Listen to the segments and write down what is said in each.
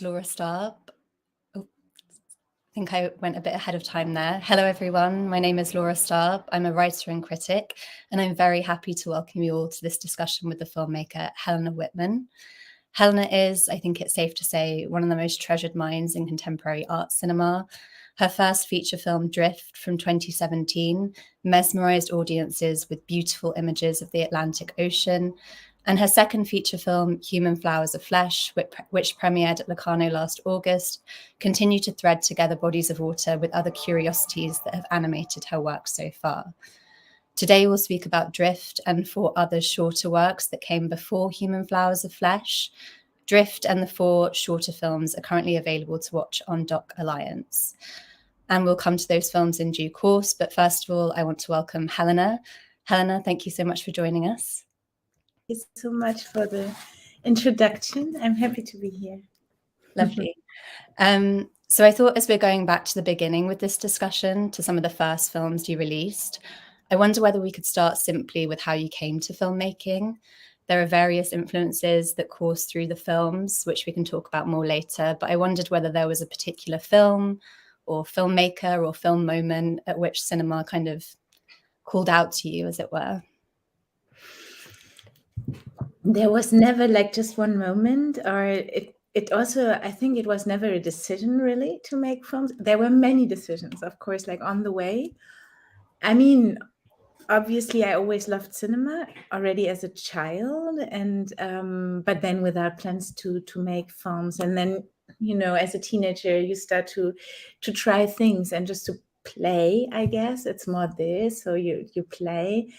Laura Staab. Oh, I think I went a bit ahead of time there. Hello, everyone. My name is Laura Staab. I'm a writer and critic, and I'm very happy to welcome you all to this discussion with the filmmaker Helena Wittmann. Helena is, I think it's safe to say, one of the most treasured minds in contemporary art cinema. Her first feature film, Drift, from 2017, mesmerized audiences with beautiful images of the Atlantic Ocean. And her second feature film, Human Flowers of Flesh, which premiered at Locarno last August, continued to thread together bodies of water with other curiosities that have animated her work so far. Today, we'll speak about Drift and 4 other shorter works that came before Human Flowers of Flesh. Drift and the 4 shorter films are currently available to watch on Doc Alliance. And we'll come to those films in due course. But first of all, I want to welcome Helena. Helena, thank you so much for joining us. Thank you so much for the introduction. I'm happy to be here. Lovely. So I thought, as we're going back to the beginning with this discussion, to some of the first films you released, I wonder whether we could start simply with how you came to filmmaking. There are various influences that course through the films, which we can talk about more later, but I wondered whether there was a particular film or filmmaker or film moment at which cinema kind of called out to you, as it were. There was never like just one moment, or it also, I think it was never a decision really to make films. There were many decisions, of course, like on the way. I mean, obviously I always loved cinema already as a child, and but then without plans to make films. And then, you know, as a teenager you start to try things and just to play, I guess. It's more this, so you play.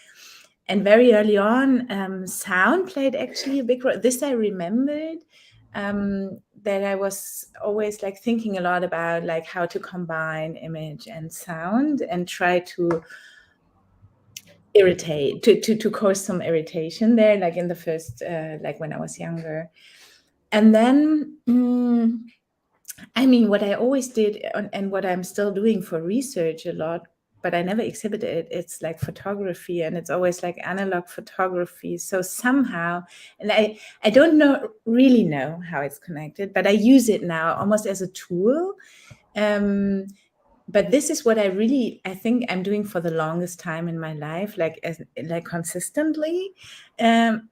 And very early on, sound played actually a big role. This I remembered, that I was always like thinking a lot about like how to combine image and sound and try to irritate, to cause some irritation there, like in the first, like when I was younger. And then, I mean, what I always did and what I'm still doing for research a lot, but I never exhibited it, it's like photography, and it's always like analog photography. So somehow, and I don't really know how it's connected, but I use it now almost as a tool. But this is what I think I'm doing for the longest time in my life, like consistently, in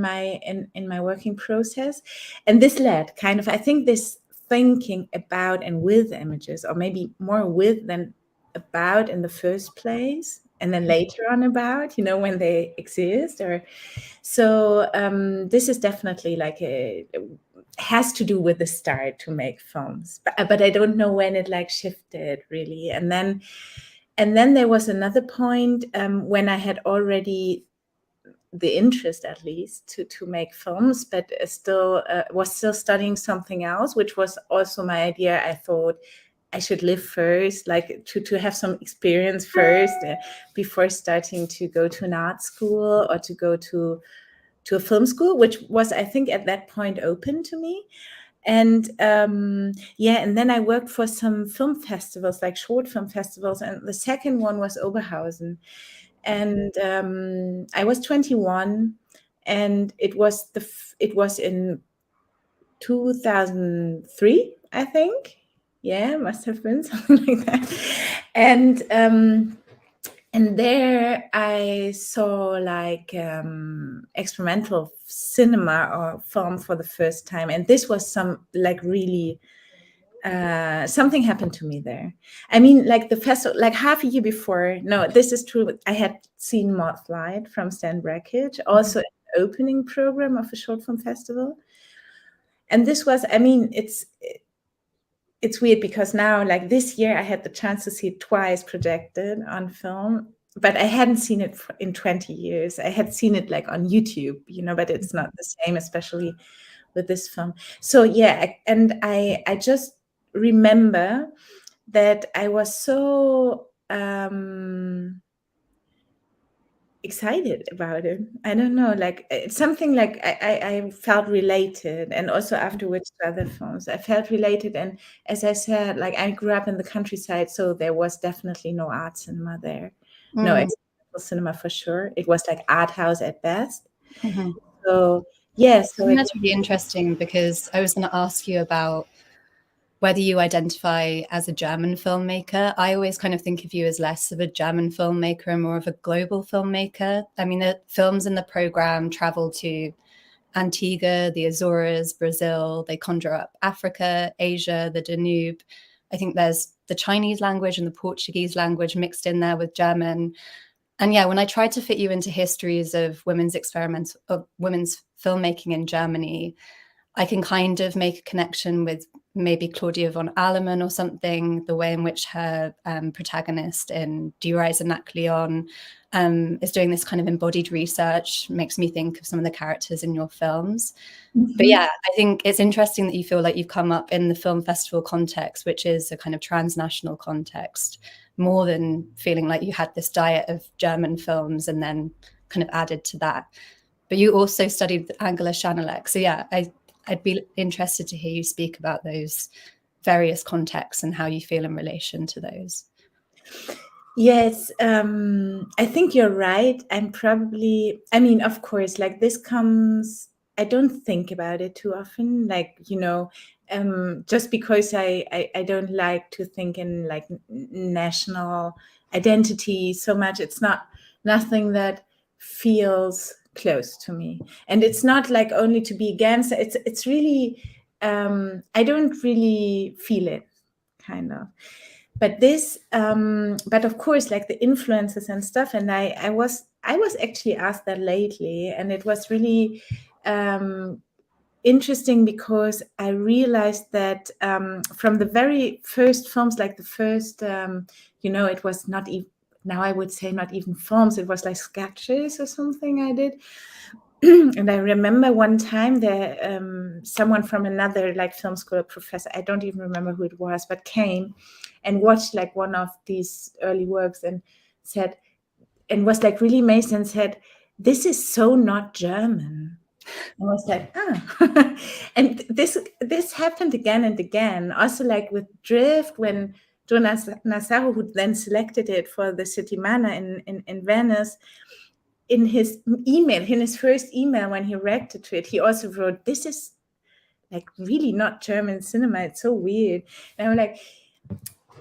my working process. And this led kind of, I think, this thinking about and with images, or maybe more with than about in the first place, and then later on about, you know, when they exist. Or so this is definitely like has to do with the start to make films, but I don't know when it like shifted really. And then there was another point, when I had already the interest, at least, to make films, but still was still studying something else, which was also my idea. I thought I should live first, like to have some experience first, before starting to go to an art school or to go to a film school, which was, I think, at that point open to me. And and then I worked for some film festivals, like short film festivals, and the second one was Oberhausen. And I was 21, and it was in 2003, I think. Yeah, must have been something like that. And there I saw like experimental cinema or film for the first time. And this was some like really, something happened to me there. I mean, like the festival, like half a year before, no, this is true, I had seen Mothlight from Stan Brakhage, also an opening program of a short film festival. And this was, I mean, it's weird because now, like this year, I had the chance to see it twice projected on film, but I hadn't seen it in 20 years. I had seen it like on YouTube, you know, but it's not the same, especially with this film. So yeah, I just remember that I was so excited about it. I don't know, like it's something like I felt related, and also afterwards to other films I felt related. And as I said, like I grew up in the countryside, so there was definitely no art cinema there. No experimental cinema for sure. It was like art house at best. So Yes, I think that's really interesting, because I was going to ask you about whether you identify as a German filmmaker. I always kind of think of you as less of a German filmmaker and more of a global filmmaker. I mean, the films in the program travel to Antigua, the Azores, Brazil. They conjure up Africa, Asia, the Danube. I think there's the Chinese language and the Portuguese language mixed in there with German. And yeah, when I tried to fit you into histories of women's experiments, of women's filmmaking in Germany, I can kind of make a connection with maybe Claudia von Allemann or something, the way in which her protagonist in Die Reise nach Leon is doing this kind of embodied research, makes me think of some of the characters in your films. But yeah, I think it's interesting that you feel like you've come up in the film festival context, which is a kind of transnational context, more than feeling like you had this diet of German films and then kind of added to that. But you also studied Angela Schanelek. So yeah, I'd be interested to hear you speak about those various contexts and how you feel in relation to those. Yes, I think you're right. I mean, of course, like this comes, I don't think about it too often. Like, just because I don't like to think in like national identity so much. It's nothing that feels close to me. And it's not like only to be against, it's really, I don't really feel it, kind of. But but of course, like the influences and stuff, and I was actually asked that lately, and it was really interesting, because I realized that from the very first films, like the first, it was not even, now I would say not even films, it was like sketches or something I did. And I remember one time there, someone from another like film school professor, I don't even remember who it was, but came and watched like one of these early works and said, and was like really amazed and said, "This is so not German." I was like, ah. And this happened again and again. Also like with Drift, when Jonas Nassau, who then selected it for the Settimana in Venice, in his first email when he reacted to it, he also wrote, "This is like really not German cinema. It's so weird." And I'm like,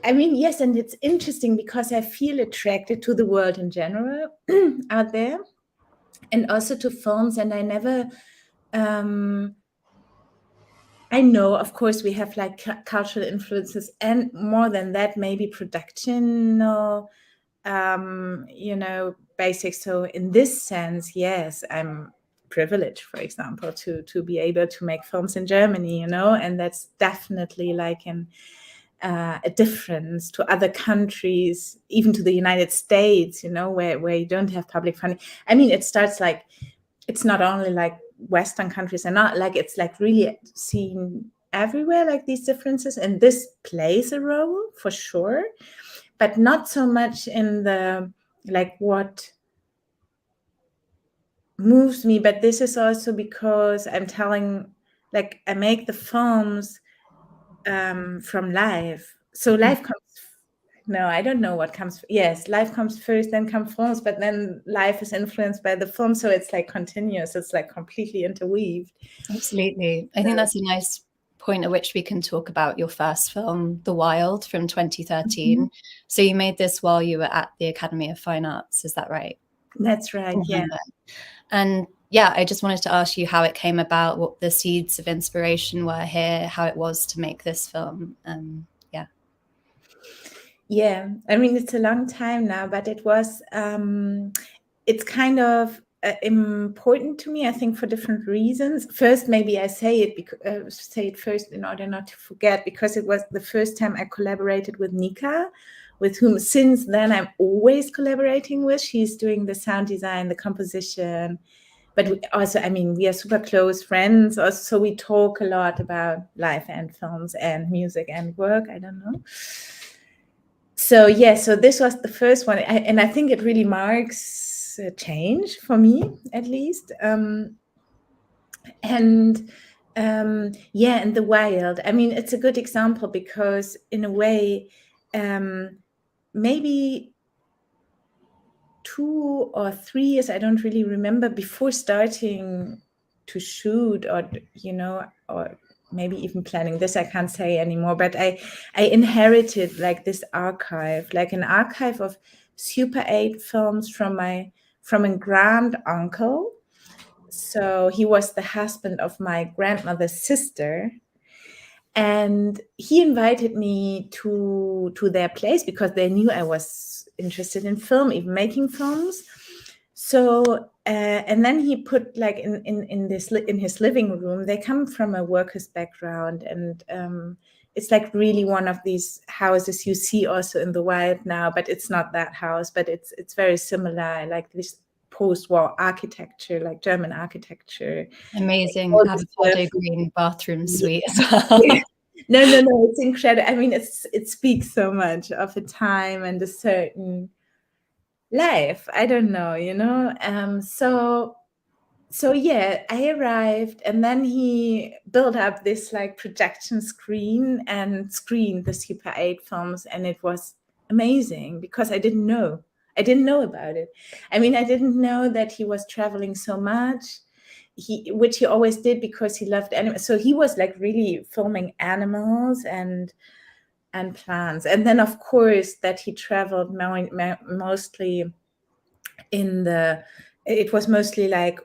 I mean, yes, and it's interesting because I feel attracted to the world in general out there, and also to films. And I never, I know, of course, we have like cultural influences, and more than that, maybe productional, basics. So in this sense, yes, I'm privileged, for example, to be able to make films in Germany, and that's definitely like a difference to other countries, even to the United States, where you don't have public funding. I mean, it starts like, it's not only like Western countries, and not like, it's like really seen everywhere, like these differences, and this plays a role for sure, but not so much in the like what moves me. But this is also because I'm telling, like, I make the films from life. So life comes, no, I don't know what comes. Yes, life comes first, then come films, but then life is influenced by the film. So it's like continuous. It's like completely interweaved. Absolutely. I think that's a nice point at which we can talk about your first film, The Wild, from 2013. So you made this while you were at the Academy of Fine Arts, is that right? That's right, yeah. And yeah, I just wanted to ask you how it came about, what the seeds of inspiration were here, how it was to make this film. Yeah, I mean, it's a long time now, but it was, it's kind of important to me, I think, for different reasons. First, maybe I say it first in order not to forget, because it was the first time I collaborated with Nika, with whom since then I'm always collaborating with. She's doing the sound design, the composition, but we also, I mean, we are super close friends also, so we talk a lot about life and films and music and work. I don't know. So yeah, so this was the first one, and I think it really marks a change for me, at least. And The Wild, I mean, it's a good example, because in a way, maybe 2 or 3 years, I don't really remember, before starting to shoot, or or maybe even planning this, I can't say anymore, but I inherited like this archive, like an archive of Super 8 films from a grand uncle. So he was the husband of my grandmother's sister, and he invited me to their place because they knew I was interested in film, even making films. So and then he put like in his living room. They come from a workers' background, and it's like really one of these houses you see also in the wild now, but it's not that house, but it's very similar, like this post-war architecture, like German architecture. Amazing All avocado green bathroom suite as well. No, it's incredible. I mean, it speaks so much of a time and a certain life. I don't know, So yeah, I arrived, and then he built up this like projection screen and screened the Super 8 films, and it was amazing because I didn't know about it. I mean, I didn't know that he was traveling so much. Which he always did because he loved animals. So he was like really filming animals and plants. And then of course that he traveled mostly it was mostly like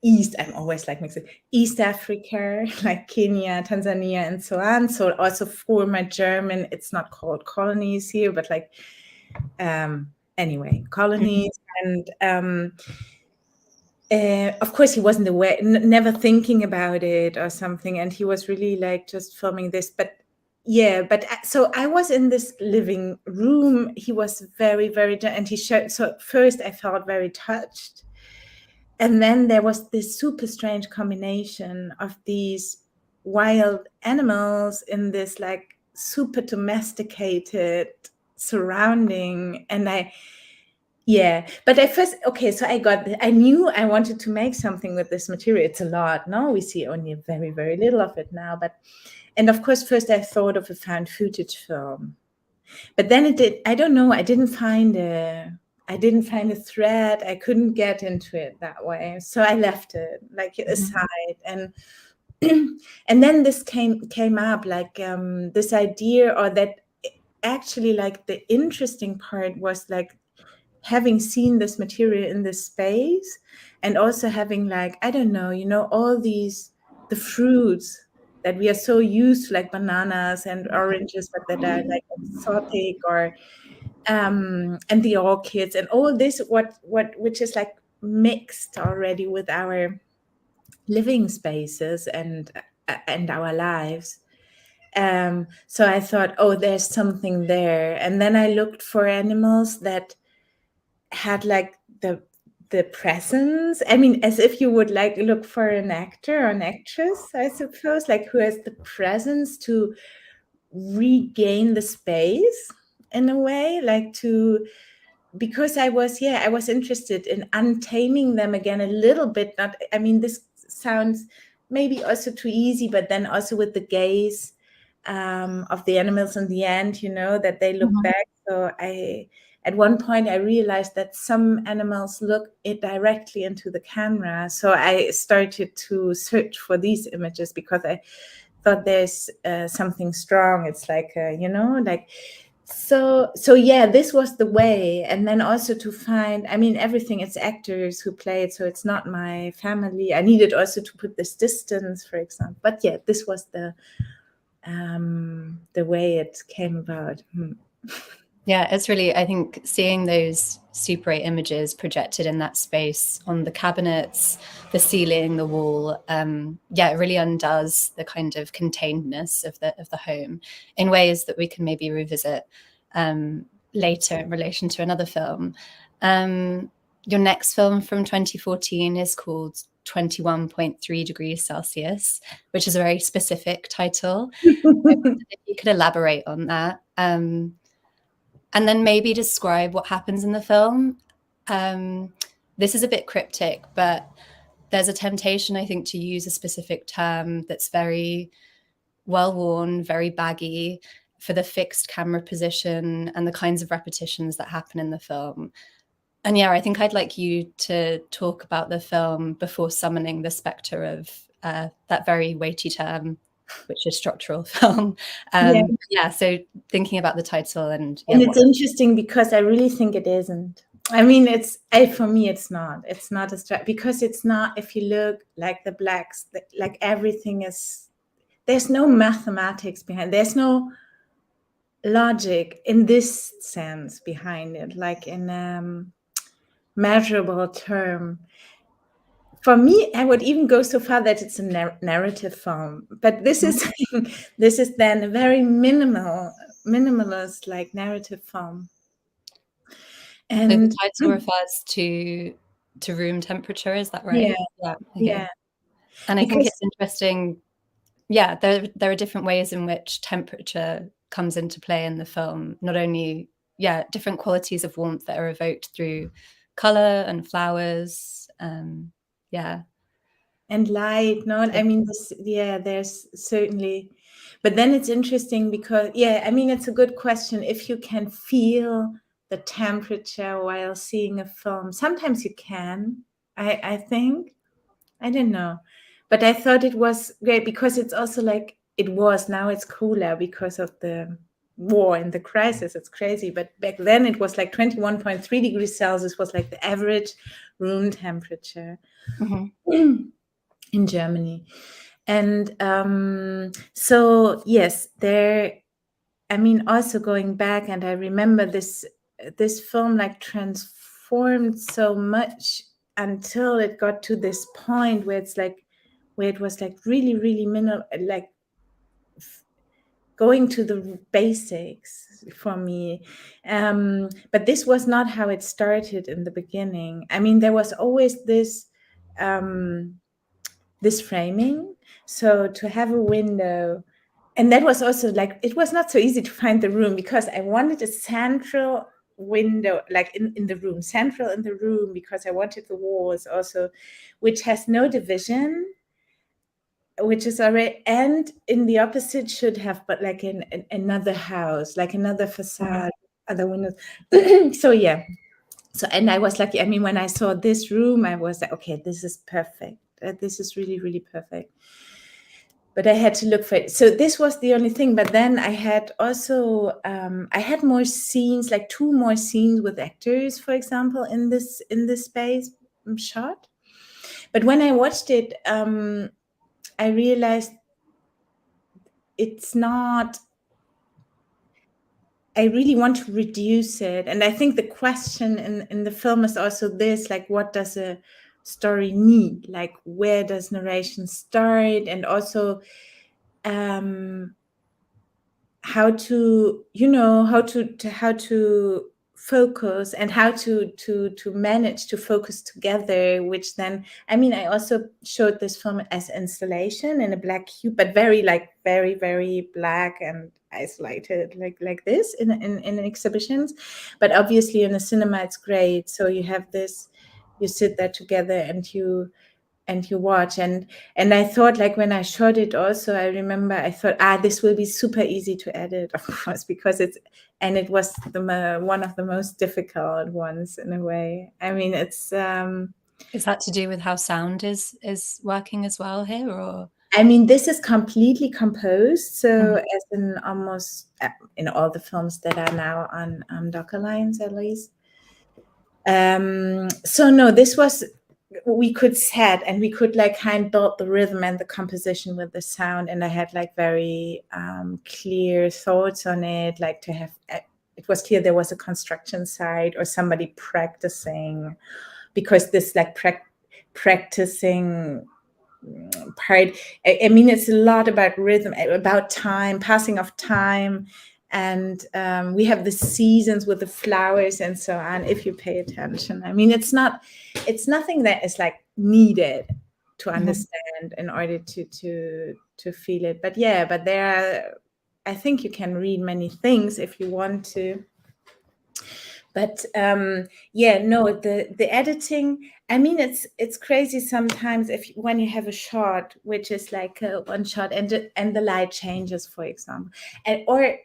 East. I'm always like mixing East Africa, like Kenya, Tanzania, and so on. So also former German, it's not called colonies here, but like anyway, colonies. And of course he wasn't aware, never thinking about it or something, and he was really like just filming this. But yeah, so I was in this living room. He was very, very, and he showed. So first I felt very touched, and then there was this super strange combination of these wild animals in this like super domesticated surrounding, and but I first, so I knew I wanted to make something with this material. It's a lot. No, we see only very, very little of it now. And of course, first I thought of a found footage film, but then I don't know, I didn't find a thread. I couldn't get into it that way. So I left it like aside. And and then this came up, like this idea, or that actually like the interesting part was like having seen this material in this space, and also having like, I don't know, all the fruits that we are so used to, like bananas and oranges, but that are like exotic, or and the orchids and all this, which is like mixed already with our living spaces and our lives. So I thought, oh, there's something there. And then I looked for animals that had like the presence. I mean, as if you would like look for an actor or an actress, I suppose, like who has the presence to regain the space in a way, like because I was interested in untaming them again a little bit. Not, I mean, this sounds maybe also too easy, but then also with the gaze of the animals in the end, that they look back. So at one point I realized that some animals look directly into the camera. So I started to search for these images because I thought there's something strong. It's like, like, so yeah, this was the way. And then also to find, I mean, everything, it's actors who play it, so it's not my family. I needed also to put this distance, for example. But yeah, this was the way it came about. Yeah, it's really, I think, seeing those Super 8 images projected in that space on the cabinets, the ceiling, the wall, it really undoes the kind of containedness of the home in ways that we can maybe revisit later in relation to another film. Your next film from 2014 is called 21.3 degrees Celsius, which is a very specific title. I wondered if you could elaborate on that. And then maybe describe what happens in the film. This is a bit cryptic, but there's a temptation, I think, to use a specific term that's very well-worn, very baggy for the fixed camera position and the kinds of repetitions that happen in the film. And yeah, I think I'd like you to talk about the film before summoning the spectre of that very weighty term, which is structural film. So thinking about the title and it's interesting because I really think it isn't. I mean, for me, it's not. It's not because it's not. If you look like the blacks, like everything is. There's no mathematics behind. There's no logic in this sense behind it, like in measurable term. For me, I would even go so far that it's a narrative film. But this is this is then a very minimalist, like narrative film. And so the title refers to room temperature, is that right? Yeah. Okay. Yeah. And I think it's interesting. Yeah, there are different ways in which temperature comes into play in the film. Not only different qualities of warmth that are evoked through color and flowers. And light. No, I mean there's certainly, but then it's interesting because I mean it's a good question if you can feel the temperature while seeing a film. Sometimes you can. I think. I don't know. But I thought it was great because it's also like it was. Now it's cooler because of the war and the crisis. It's crazy. But back then it was like 21.3 degrees Celsius was like the average room temperature in Germany. And so, yes, I mean, also going back, and I remember this film like transformed so much until it got to this point where it was like really, really minimal, like going to the basics for me. But this was not how it started in the beginning. I mean, there was always this framing. So to have a window, and that was also like, it was not so easy to find the room because I wanted a central window, like in the room, central in the room, because I wanted the walls also, which has no division, which is already, and in the opposite should have, but like in another house, like another facade, other windows. So and I was lucky. I mean, when I saw this room, I was like, okay, this is perfect. This is really, really perfect. But I had to look for it. So this was the only thing. But then I had also, I had more scenes, like 2 more scenes with actors, for example, in this space shot. But when I watched it, I realized it's not, I really want to reduce it. And I think the question in the film is also this, like, what does a story need? Like, where does narration start? And also how to, how to focus and how to manage to focus together, which then, I mean, I also showed this film as installation in a black cube, but very very black and isolated, like this in exhibitions. But obviously in a cinema it's great, so you have this, you sit there together and you watch. And I thought, like, when I shot it also, I remember I thought, this will be super easy to edit, of course, because it was one of the most difficult ones in a way. I mean, it's is that to do with how sound is working as well here, or? I mean, this is completely composed, so as in almost in all the films that are now on Docker Lines, at least. So no, this was, we could set and we could like kind of build the rhythm and the composition with the sound, and I had like very clear thoughts on it, like to have, it was clear there was a construction site or somebody practicing, because this like practicing part, I mean, it's a lot about rhythm, about time, passing of time. And we have the seasons with the flowers and so on, if you pay attention. I mean, it's nothing that is like needed to understand in order to feel it. But there are, I think you can read many things if you want to. But no, the editing, I mean, it's crazy sometimes when you have a shot which is like one shot and the light changes, for example, or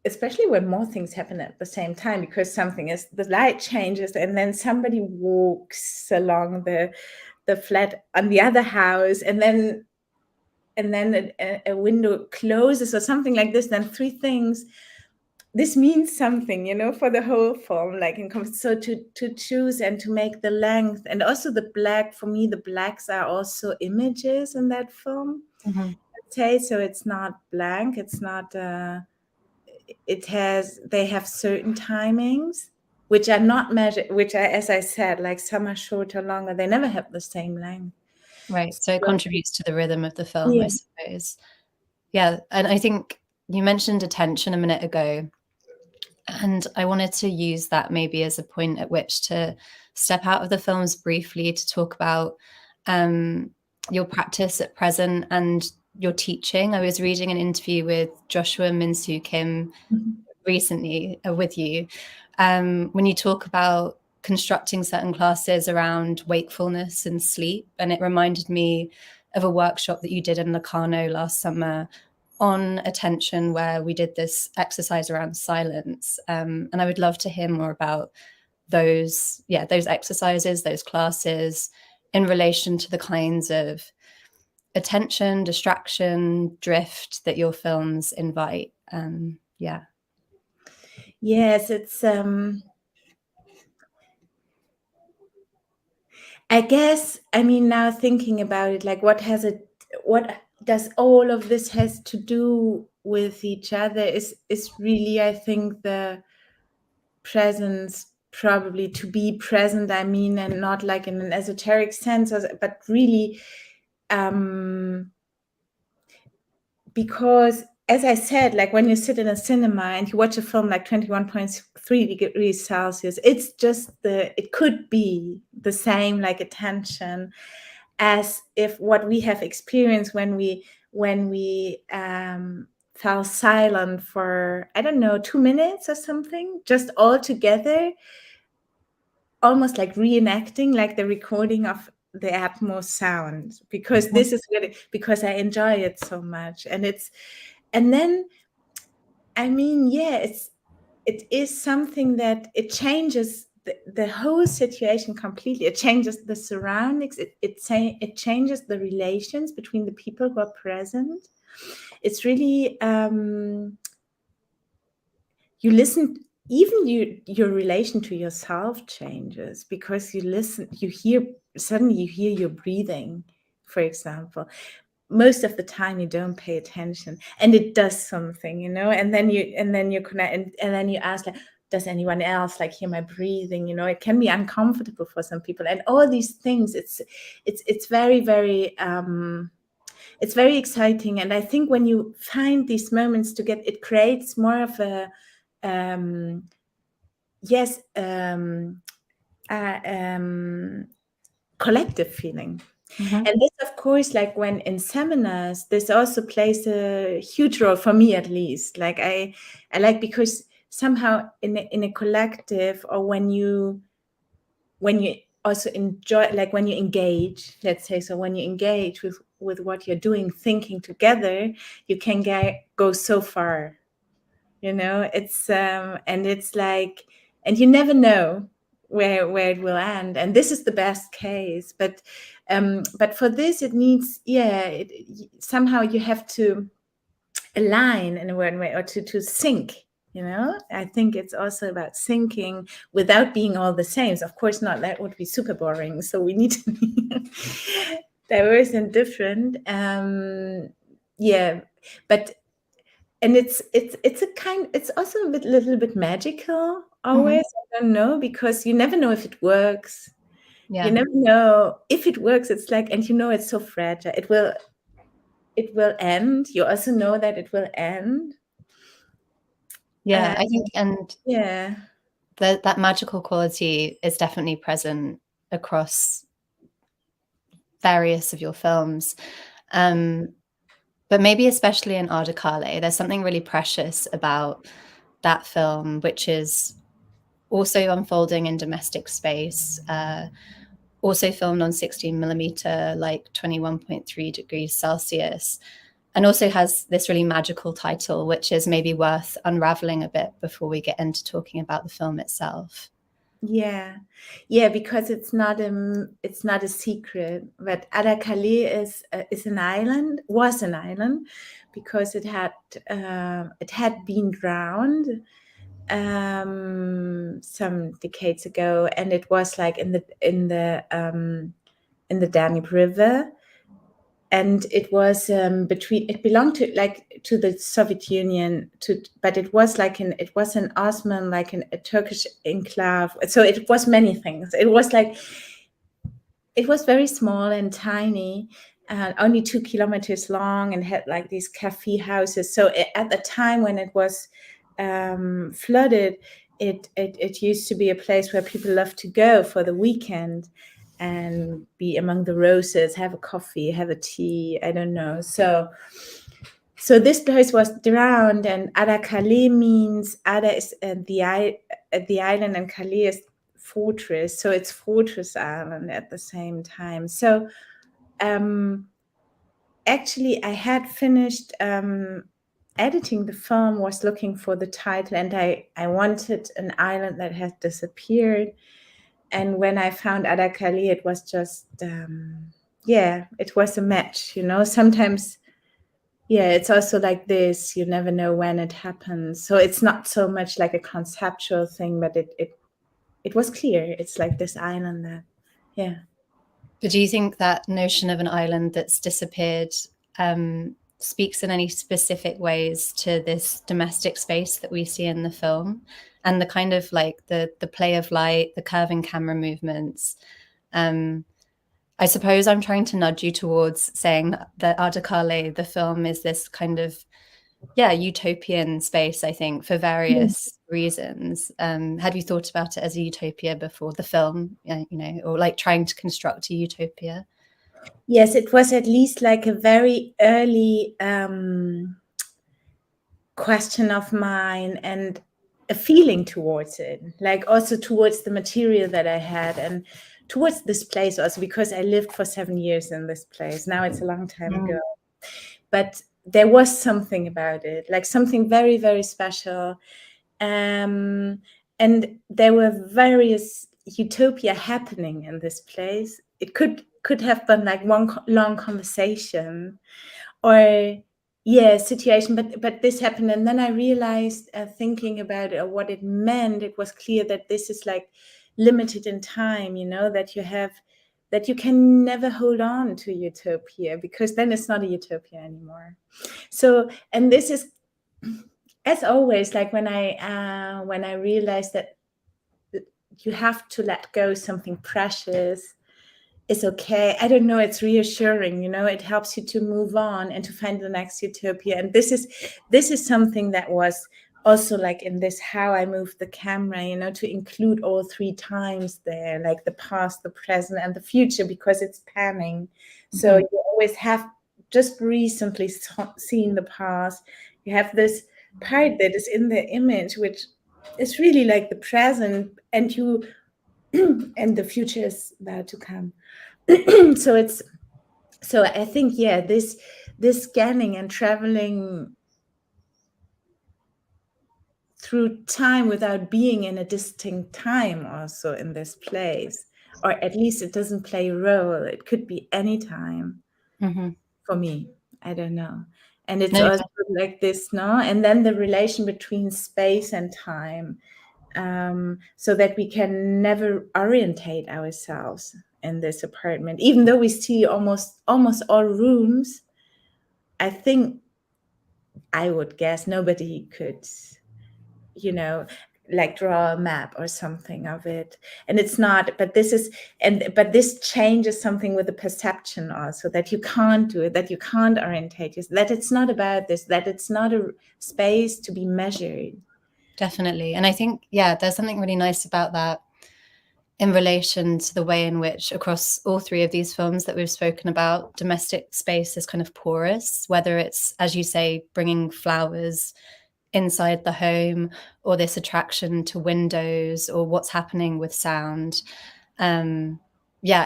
especially when more things happen at the same time, because the light changes and then somebody walks along the flat on the other house, and then a window closes or something like this, then three things. This means something, for the whole film, like so to choose and to make the length, and also the black, for me, the blacks are also images in that film. Mm-hmm. I'd say, so it's not blank, it's not they have certain timings which are not measured, which are, as I said, like some are shorter, longer, they never have the same length. Right. So it contributes to the rhythm of the film, Yeah. I suppose. Yeah. And I think you mentioned attention a minute ago, and I wanted to use that maybe as a point at which to step out of the films briefly to talk about your practice at present and your teaching. I was reading an interview with Joshua Min-Soo Kim recently with you, when you talk about constructing certain classes around wakefulness and sleep. And it reminded me of a workshop that you did in Locarno last summer on attention, where we did this exercise around silence. And I would love to hear more about those exercises, those classes, in relation to the kinds of attention, distraction, drift that your films invite. Yes, it's I guess, now thinking about it, like what does all of this has to do with each other is really, I think, the presence, probably, to be present, and not like in an esoteric sense, but really because, as I said, like when you sit in a cinema and you watch a film like 21.3 degrees Celsius, it could be the same, like attention, as if what we have experienced when we fell silent for, I don't know, 2 minutes or something, just all together, almost like reenacting, like the recording of the Atmos sound, because this is really, because I enjoy it so much. And then, it is something that it changes the whole situation completely. It changes the surroundings. It changes the relations between the people who are present. It's really, you listen, even your relation to yourself changes, because suddenly you hear your breathing, for example. Most of the time you don't pay attention, and it does something, and then you connect, and then you ask, like, does anyone else like hear my breathing? It can be uncomfortable for some people, and all these things. It's very, very it's very exciting, and I think when you find these moments it creates more of a collective feeling. Mm-hmm. And this, of course, like when in seminars, this also plays a huge role for me, at least. Like I like, because somehow in a collective, or when you also enjoy, like when you engage, let's say, so when you engage with what you're doing, thinking together, you can go so far. It's and it's like, and you never know where it will end, and this is the best case, but for this it needs, somehow you have to align in a certain way, or to sync. I think it's also about syncing without being all the same. So of course not, that would be super boring, so we need to be diverse and different. But and it's also a little bit magical always. I don't know, because you never know if it works. You never know if it works. It's like, and it's so fragile. It will end. You also know that it will end. I think, and yeah, that magical quality is definitely present across various of your films. But maybe especially in Art of Kaleh, there's something really precious about that film, which is also unfolding in domestic space, also filmed on 16mm, like 21.3 degrees Celsius. and also has this really magical title, which is maybe worth unraveling a bit before we get into talking about the film itself. Yeah, because it's not a secret. But Kaleh is an island, was an island, because it had been drowned some decades ago, and it was like in the Danube River, and it was it belonged to the Soviet Union, but it was an Osman, like a Turkish enclave. So it was many things. It was very small and tiny, only 2 kilometers long, and had like these cafe houses. So at the time when it was flooded, it used to be a place where people loved to go for the weekend and be among the roses, have a coffee, have a tea, I don't know. So this place was drowned, and Kaleh means Ada is the island, and Kaleh is fortress. So it's Fortress Island at the same time. So actually I had finished editing the film, was looking for the title, and I wanted an island that had disappeared. And when I found Kaleh, it was just, it was a match, Sometimes, it's also like this, you never know when it happens. So it's not so much like a conceptual thing, but it was clear. It's like this island that, yeah. But do you think that notion of an island that's disappeared speaks in any specific ways to this domestic space that we see in the film, and the kind of like the play of light, the curving camera movements? I suppose I'm trying to nudge you towards saying that Kaleh, the film, is this kind of utopian space, I think, for various reasons. Had you thought about it as a utopia before the film, or like trying to construct a utopia? Yes, it was at least like a very early question of mine, and a feeling towards it, like also towards the material that I had, and towards this place also, because I lived for 7 years in this place. Now it's a long time ago, but there was something about it, like something very, very special. And there were various utopia happening in this place. It could have been like one long conversation, or situation, but this happened. And then I realized, thinking about it, or what it meant, it was clear that this is like limited in time, that you can never hold on to utopia, because then it's not a utopia anymore. So, and this is, as always, like when I realized that you have to let go something precious, it's okay. I don't know. It's reassuring, it helps you to move on and to find the next utopia. And this is something that was also like in this, how I moved the camera, to include all 3 times there, like the past, the present, and the future, because it's panning. So you always have just recently seen the past. You have this part that is in the image, which is really like the present, and and the future is about to come. So I think, this scanning and traveling through time without being in a distinct time also in this place, or at least it doesn't play a role. It could be any time for me. I don't know. And it's also like this, no? And then the relation between space and time, so that we can never orientate ourselves in this apartment, even though we see almost all rooms. I think, I would guess, nobody could, like draw a map or something of it. And it's not, but this changes something with the perception also, that you can't do it, that you can't orientate yourself, that it's not about this, that it's not a space to be measured. Definitely. And I think, there's something really nice about that in relation to the way in which, across all 3 of these films that we've spoken about, domestic space is kind of porous, whether it's, as you say, bringing flowers inside the home, or this attraction to windows, or what's happening with sound. I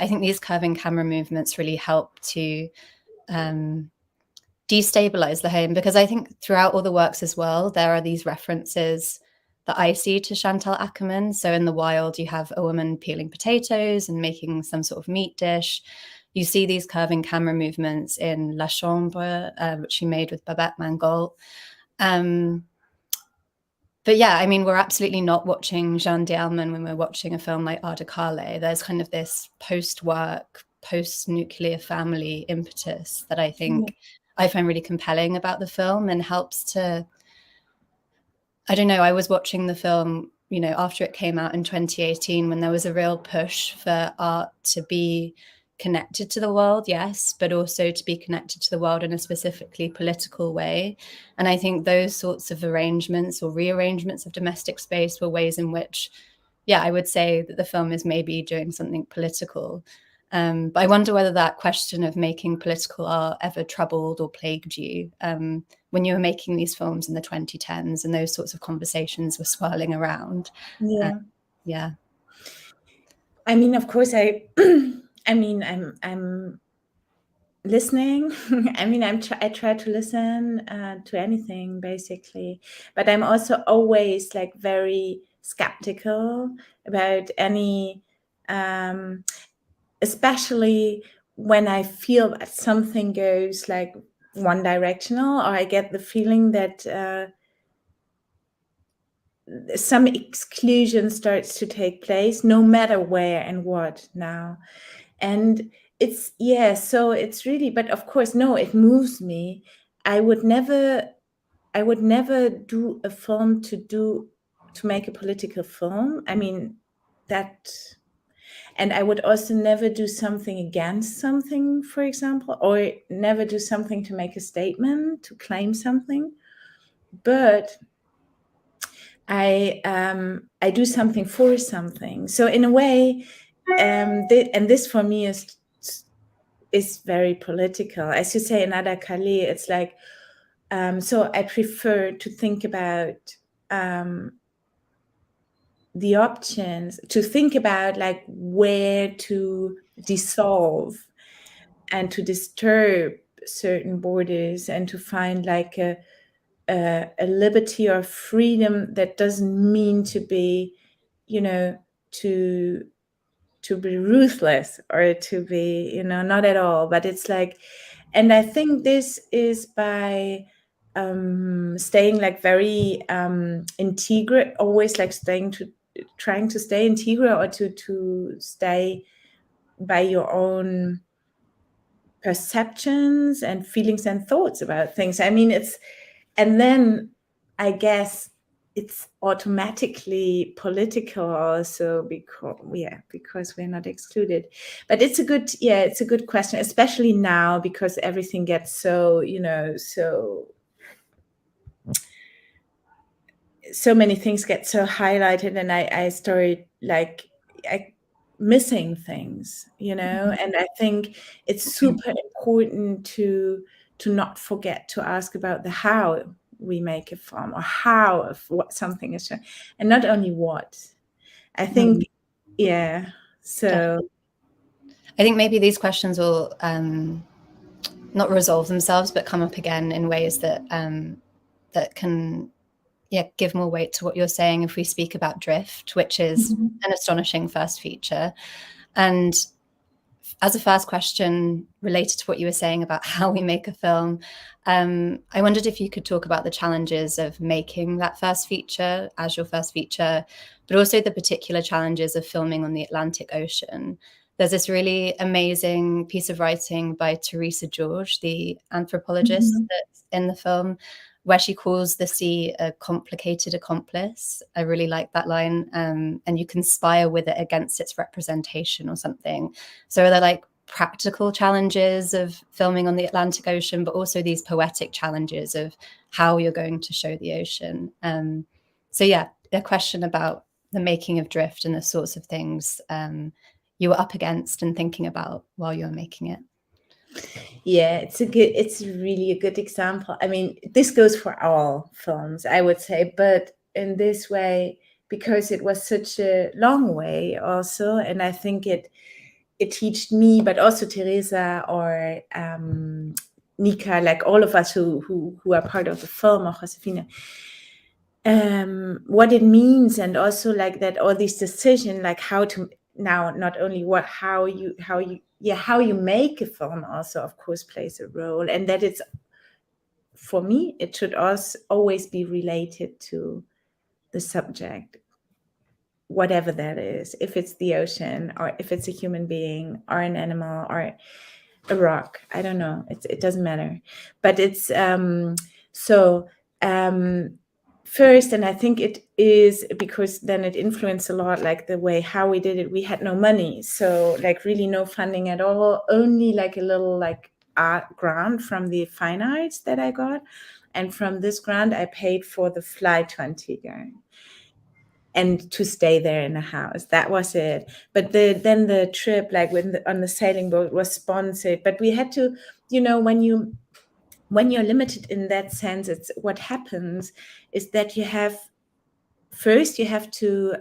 think these curving camera movements really help to destabilize the home, because I think throughout all the works as well, there are these references that I see to Chantal Akerman. So in The Wild, you have a woman peeling potatoes and making some sort of meat dish. You see these curving camera movements in La Chambre, which she made with Babette Mangold. But yeah, I mean, we're absolutely not watching Jeanne Dielman when we're watching a film like Art de Kaleh. There's kind of this post-work, post-nuclear family impetus that I think I find really compelling about the film, and helps to, I don't know, I was watching the film, you know, after it came out in 2018, when there was a real push for art to be connected to the world, yes, but also to be connected to the world in a specifically political way. And I think those sorts of arrangements or rearrangements of domestic space were ways in which, yeah, I would say that the film is maybe doing something political. But I wonder whether that question of making political art ever troubled or plagued you when you were making these films in the 2010s and those sorts of conversations were swirling around. Yeah. I mean, of course, I mean, I'm listening. I mean, I try to listen to anything basically, but I'm also always like very skeptical about any, especially when I feel that something goes like one directional, or I get the feeling that some exclusion starts to take place, no matter where and what now. And it's, yeah, so it's really, but of course, no, it moves me. I would never do a film to make a political film. I mean, that, and I would also never do something against something, for example, or never do something to make a statement, to claim something. But I do something for something. So in a way, and this for me is very political. As you say, in Ada Kaleh, it's like, so I prefer to think about the options, to think about like where to dissolve and to disturb certain borders, and to find like a liberty or freedom that doesn't mean to be, you know, to be ruthless or to be, you know, not at all. But it's like, and I think this is by staying like very integral, always like trying to stay integral, or to stay by your own perceptions and feelings and thoughts about things. I mean, it's, and then I guess it's automatically political also, because we're not excluded. But it's a good question, especially now, because everything gets so, you know, so many things get so highlighted, and I started like missing things, you know. And I think it's super important to not forget to ask about the how we make a film, or how of what something is shown, and not only what. I think, yeah. So definitely. I think maybe these questions will not resolve themselves, but come up again in ways that that can, yeah, give more weight to what you're saying if we speak about Drift, which is an astonishing first feature. And as a first question related to what you were saying about how we make a film, I wondered if you could talk about the challenges of making that first feature as your first feature, but also the particular challenges of filming on the Atlantic Ocean. There's this really amazing piece of writing by Teresa George, the anthropologist that's in the film, where she calls the sea a complicated accomplice. I really like that line. And you conspire with it against its representation or something. So are there like practical challenges of filming on the Atlantic Ocean, but also these poetic challenges of how you're going to show the ocean? So yeah, a question about the making of Drift and the sorts of things you were up against and thinking about while you were making it. Yeah, it's really a good example. I mean, this goes for all films, I would say, but in this way, because it was such a long way also, and I think it taught me, but also Teresa, or Nika, like all of us who are part of the film of Josefina, what it means, and also like that all these decisions, like how to now not only how you make a film also of course plays a role, and that it's, for me, it should also always be related to the subject, whatever that is, if it's the ocean or if it's a human being or an animal or a rock, I don't know, it doesn't matter, but it's first, and I think it is because then it influenced a lot, like the way how we did it. We had no money, so like really no funding at all, only like a little like art grant from the fine arts that I got, and from this grant I paid for the flight to Antigua and to stay there in a house. That was it. But then the trip, like on the sailing boat, was sponsored. But we had to, when you're limited in that sense, it's what happens is that you have to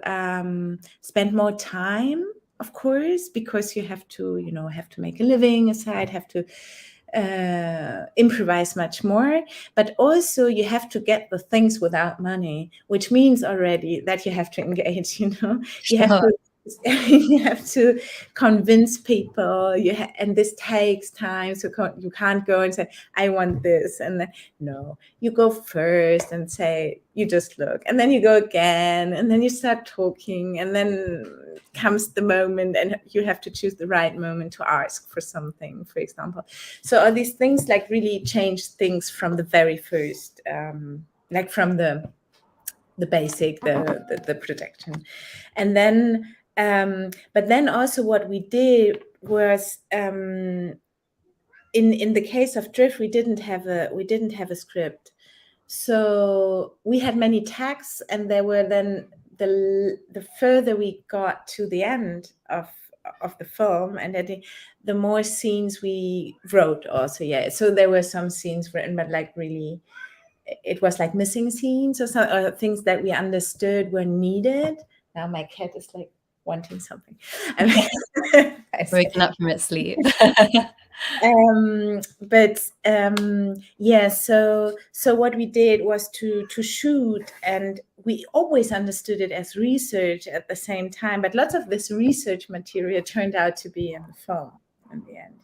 spend more time, of course, because you have to make a living aside, have to improvise much more, but also you have to get the things without money, which means already that you have to engage, you have to convince people, and this takes time, so you can't go and say I want this, and then no, you go first and say, you just look, and then you go again, and then you start talking, and then comes the moment, and you have to choose the right moment to ask for something, for example. So all these things like really change things from the very first, like from the basic, the protection, and then but then also what we did was, in the case of Drift, we didn't have a script, so we had many tags, and there were then the further we got to the end of the film, and the more scenes we wrote also. So there were some scenes written, but like really it was like missing scenes or things that we understood were needed. Now my cat is like wanting something. Waking up from its sleep. So what we did was to shoot, and we always understood it as research at the same time, but lots of this research material turned out to be in the film in the end,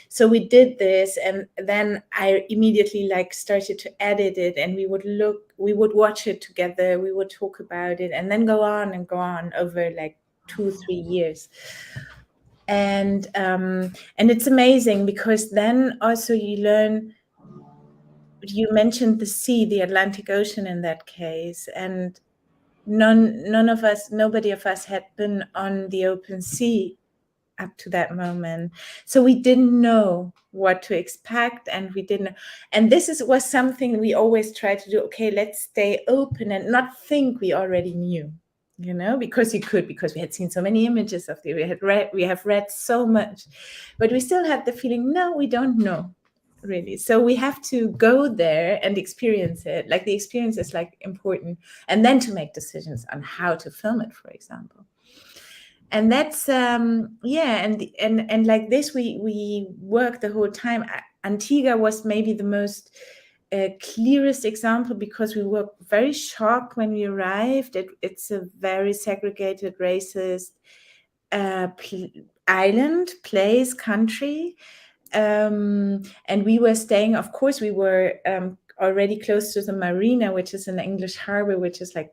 so we did this, and then I immediately like started to edit it, and we would watch it together, we would talk about it, and then go on over like 2-3 years. And it's amazing because then also you learn. You mentioned the sea, the Atlantic Ocean in that case, and nobody of us had been on the open sea up to that moment, so we didn't know what to expect, and this was something we always try to do. Okay, let's stay open and not think we already knew, because we had seen so many images of it, we have read so much, but we still had the feeling, no, we don't know really. So we have to go there and experience it. Like the experience is like important, and then to make decisions on how to film it, for example. And that's and like this we worked the whole time. Antigua was maybe the most clearest example, because we were very shocked when we arrived. It's a very segregated, racist island, place, country, and we were staying, of course we were already close to the marina, which is an English harbor, which is like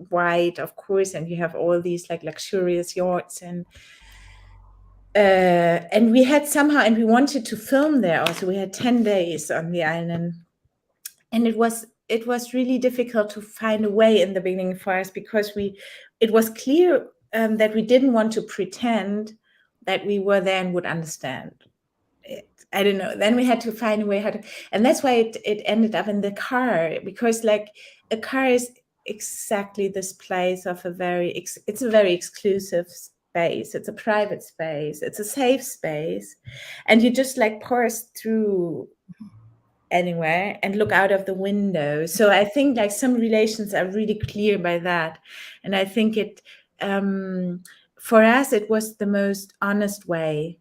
white, of course, and you have all these like luxurious yachts, and we had somehow, and we wanted to film there also. We had 10 days on the island, and it was really difficult to find a way in the beginning for us, because it was clear that we didn't want to pretend that we were there and would understand it. I don't know. Then we had to find a way how to, and that's why it ended up in the car, because like a car is exactly this place of it's a very exclusive space. It's a private space. It's a safe space, and you just like pass through anywhere and look out of the window. So I think like some relations are really clear by that, and I think it for us it was the most honest way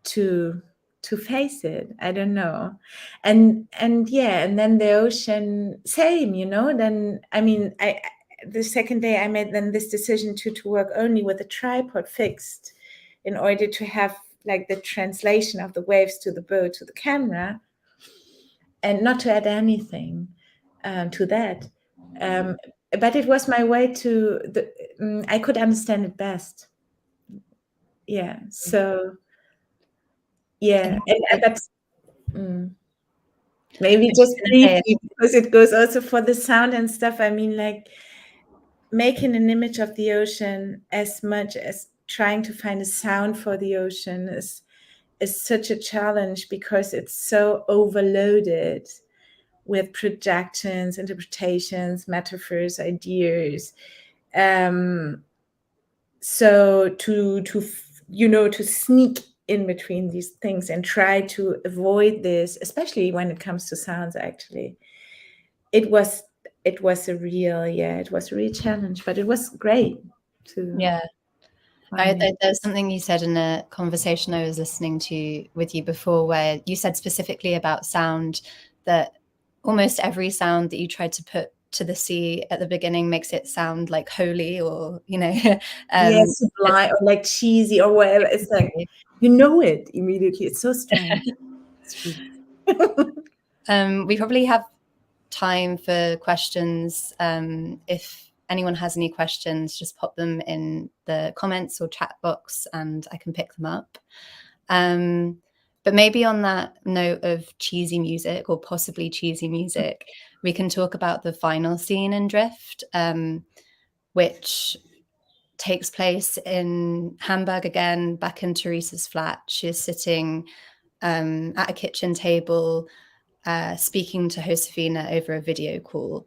to to face it. I don't know. And yeah, and then the ocean, same, then the second day I made then this decision to work only with a tripod fixed in order to have like the translation of the waves to the boat to the camera, and not to add anything to that. But it was my way to I could understand it best. Yeah. So yeah, that's maybe just briefly, because it goes also for the sound and stuff. I mean, like making an image of the ocean as much as trying to find a sound for the ocean is such a challenge, because it's so overloaded with projections, interpretations, metaphors, ideas. So to sneak in between these things and try to avoid this, especially when it comes to sounds, actually, it was a real challenge, but it was great to there's something you said in a conversation I was listening to with you before, where you said specifically about sound that almost every sound that you tried to put to the sea at the beginning makes it sound like holy, or sublime, or like cheesy, or whatever. It's like it immediately. It's so strange. We probably have time for questions. If anyone has any questions, just pop them in the comments or chat box and I can pick them up. But maybe on that note of cheesy music, or possibly cheesy music, we can talk about the final scene in Drift, which takes place in Hamburg again, back in Theresa's flat. She is sitting at a kitchen table, speaking to Josefina over a video call.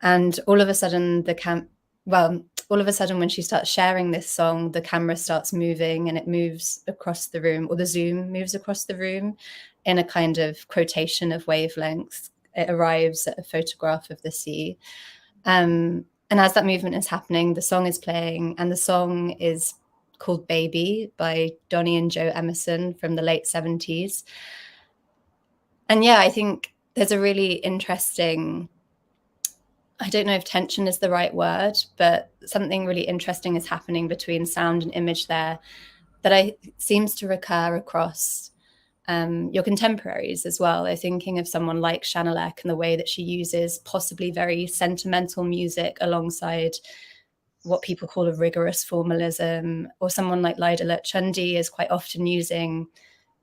And all of a sudden, when she starts sharing this song, the camera starts moving and it moves across the room, or the zoom moves across the room in a kind of quotation of wavelengths. It arrives at a photograph of the sea. And as that movement is happening, the song is playing, and the song is called Baby by Donny and Joe Emerson from the late 70s. And yeah, I think there's a really interesting, I don't know if tension is the right word, but something really interesting is happening between sound and image there that seems to recur across your contemporaries as well. I'm thinking of someone like Shanalek and the way that she uses possibly very sentimental music alongside what people call a rigorous formalism, or someone like Laila Chundi is quite often using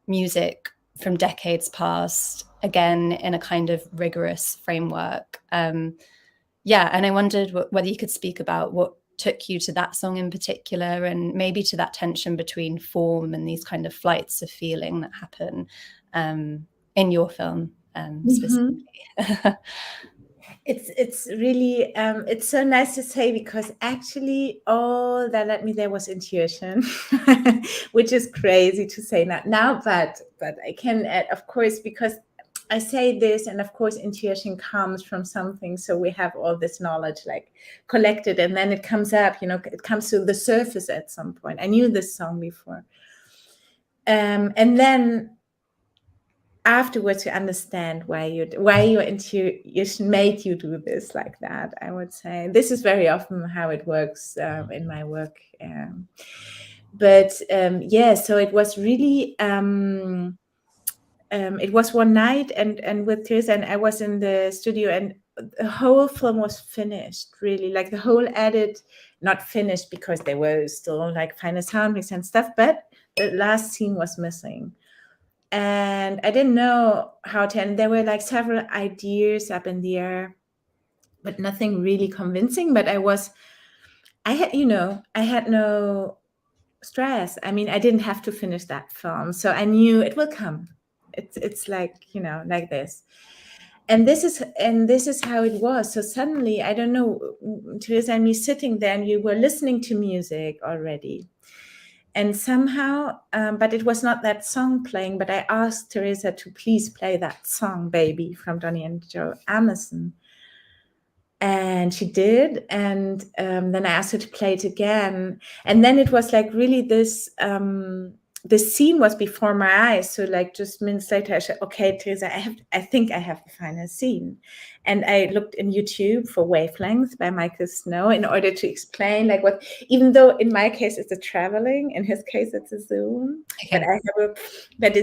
music from decades past, again, in a kind of rigorous framework. And I wondered whether you could speak about what took you to that song in particular, and maybe to that tension between form and these kind of flights of feeling that happen in your film specifically. It's really it's so nice to say, because actually all that led me there was intuition, which is crazy to say now, but I can add, of course, because I say this, and of course intuition comes from something, so we have all this knowledge like collected, and then it comes up, it comes to the surface at some point. I knew this song before, and then afterwards you understand why your intuition made you do this like that. I would say this is very often how it works in my work, but so it was really it was one night, and with Teresa, and I was in the studio, and the whole film was finished, really, like the whole edit, not finished because they were still like final sound mix and stuff, but the last scene was missing. And I didn't know how to, and there were like several ideas up in the air, but nothing really convincing. But I had no stress. I mean, I didn't have to finish that film, so I knew it will come. It's like, like this. And this is how it was. So suddenly, I don't know, Teresa and me sitting there, and you were listening to music already. And somehow, but it was not that song playing, but I asked Teresa to please play that song, Baby, from Donny and Joe Emerson. And she did. And then I asked her to play it again. And then it was like really this the scene was before my eyes. So like just minutes later, I said, okay, Teresa, I think I have the final scene. And I looked in YouTube for Wavelength by Michael Snow in order to explain like what, even though in my case it's a traveling, in his case it's a zoom, Okay. but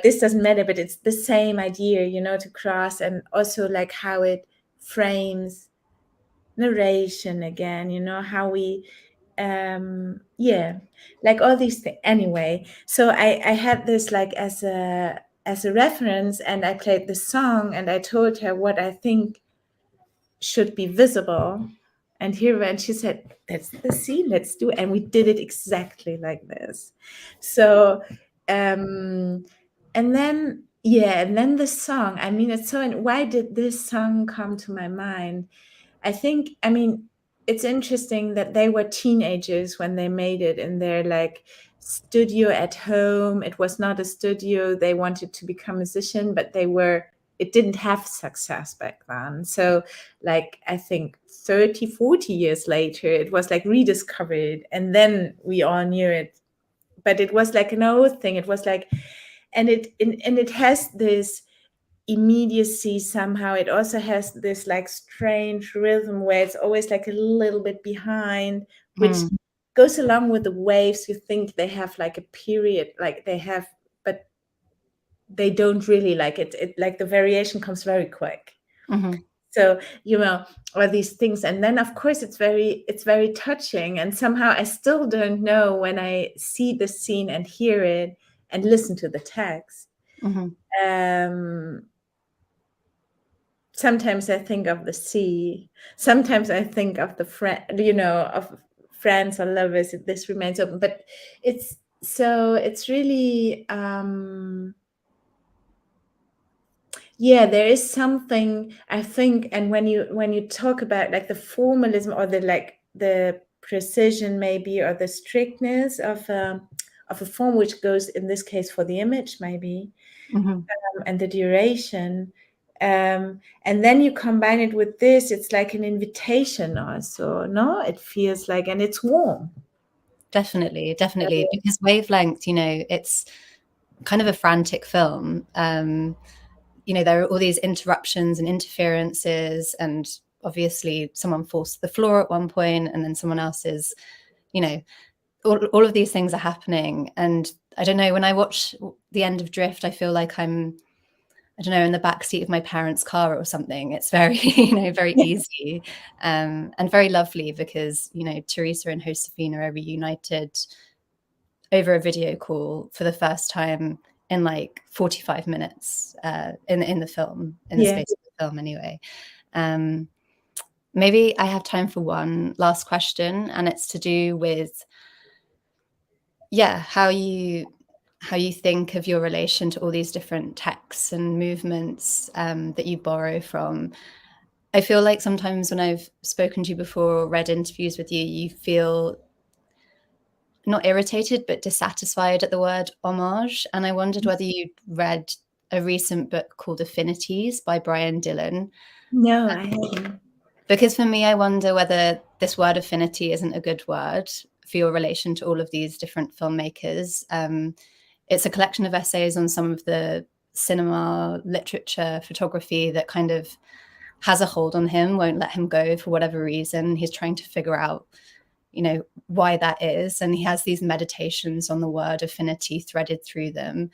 this doesn't matter, but it's the same idea, you know, to cross, and also like how it frames narration again, you know, how we, like all these things. Anyway, so I had this like as a reference, and I played the song, and I told her what I think should be visible. And she said, that's the scene, let's do it. And we did it exactly like this. So, and then the song, I mean, it's so, and why did this song come to my mind? I think, I mean, it's interesting that they were teenagers when they made it in their like studio at home. It was not a studio. They wanted to become a musician, but it didn't have success back then. So like, I think 30, 40 years later, it was like rediscovered, and then we all knew it. But it was like an old thing. It was like, and it has this immediacy somehow. It also has this like strange rhythm where it's always like a little bit behind, which goes along with the waves. You think they have like a period, like they have, but they don't really, like it like the variation comes very quick. So, you know, all these things. And then of course it's very touching, and somehow I still don't know, when I see the scene and hear it and listen to the text, sometimes I think of the sea. Sometimes I think of of friends or lovers. This remains open, but it's really, there is something, I think. And when you talk about like the formalism, or the precision maybe, or the strictness of a form, which goes in this case for the image maybe, and the duration. And then you combine it with this, it's like an invitation also, no? It feels like, and it's warm. Definitely. Because Wavelength, you know, it's kind of a frantic film. You know, there are all these interruptions and interferences, and obviously someone falls to the floor at one point, and then someone else is, you know, all of these things are happening. And I don't know, when I watch the end of Drift, I feel like I'm, I don't know, in the backseat of my parents' car or something. It's very, you know, very easy, and very lovely, because, you know, Teresa and Josefina are reunited over a video call for the first time in like 45 minutes in the film, in the space of the film anyway. Maybe I have time for one last question, and it's to do with, how you think of your relation to all these different texts and movements that you borrow from. I feel like sometimes when I've spoken to you before or read interviews with you, you feel not irritated, but dissatisfied at the word homage. And I wondered whether you'd read a recent book called Affinities by Brian Dillon. No, I haven't. Because for me, I wonder whether this word affinity isn't a good word for your relation to all of these different filmmakers. It's a collection of essays on some of the cinema, literature, photography that kind of has a hold on him, won't let him go for whatever reason. He's trying to figure out, you know, why that is. And he has these meditations on the word affinity threaded through them.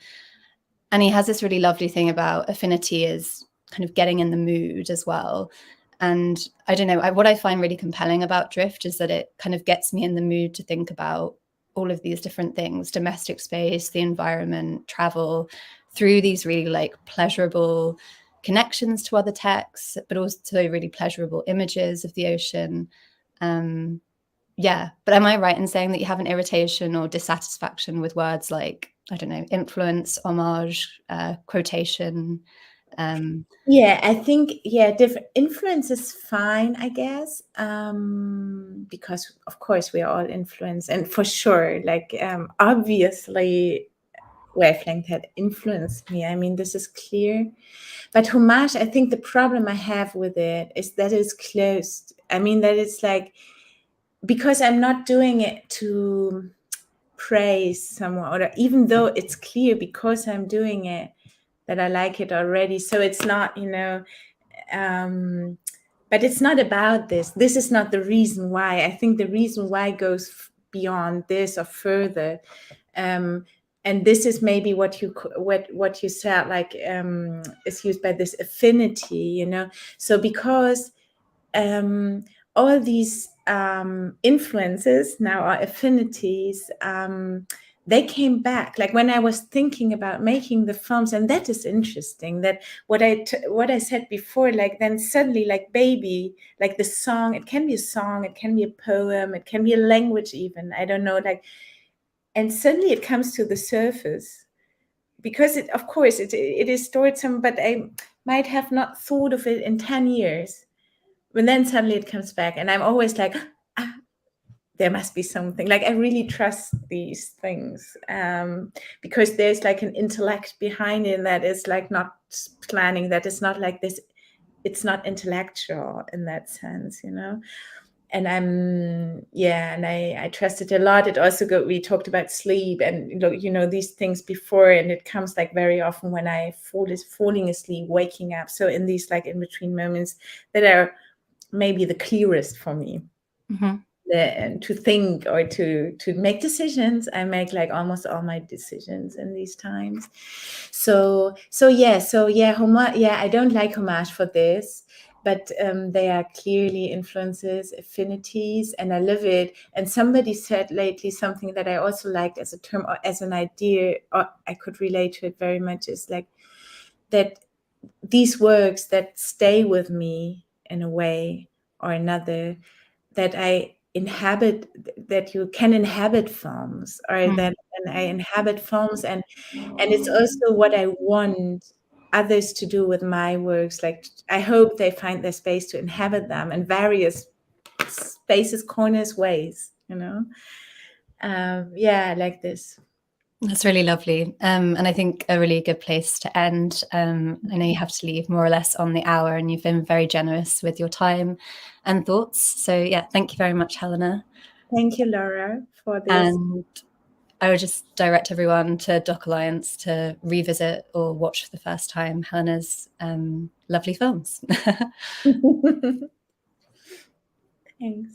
And he has this really lovely thing about affinity is kind of getting in the mood as well. And I don't know, what I find really compelling about Drift is that it kind of gets me in the mood to think about all of these different things: domestic space, the environment, travel, through these really like pleasurable connections to other texts, but also really pleasurable images of the ocean. But am I right in saying that you have an irritation or dissatisfaction with words like, I don't know, influence, homage, quotation? I think different influence is fine, I guess, because of course we are all influenced, and for sure, like obviously Wavelength had influenced me. I mean, this is clear. But homage, I think the problem I have with it is that it's closed. I mean, that it's like, because I'm not doing it to praise someone, or even though it's clear because I'm doing it that I like it already. So it's not, but it's not about this. This is not the reason why. I think the reason why goes beyond this or further. And this is maybe what you said, like is used by this affinity, So because all these influences now are affinities, they came back. Like when I was thinking about making the films, and that is interesting. That what I said before, like then suddenly, like baby, like the song. It can be a song, it can be a poem, it can be a language, even. I don't know, like. And suddenly it comes to the surface, because of course it is stored some, but I might have not thought of it in 10 years. But then suddenly it comes back, and I'm always like, there must be something. Like I really trust these things, because there's like an intellect behind it that is like not planning, that is not like this. It's not intellectual in that sense, And and I trust it a lot. It also we talked about sleep and these things before, and it comes like very often when I falling asleep, waking up. So in these like in between moments that are maybe the clearest for me. Mm-hmm. And to think or to make decisions, I make like almost all my decisions in these times. So I don't like homage for this, but they are clearly influences, affinities, and I live it. And somebody said lately something that I also liked as a term or as an idea, or I could relate to it very much, is like that these works that stay with me in a way or another, that I inhabit, that you can inhabit films, or that I inhabit films, and it's also what I want others to do with my works. Like I hope they find their space to inhabit them in various spaces, corners, ways, like this. That's really lovely. And I think a really good place to end. I know you have to leave more or less on the hour, and you've been very generous with your time and thoughts. So yeah, thank you very much, Helena. Thank you, Laura, for this. And I would just direct everyone to Doc Alliance to revisit or watch for the first time Helena's lovely films. Thanks.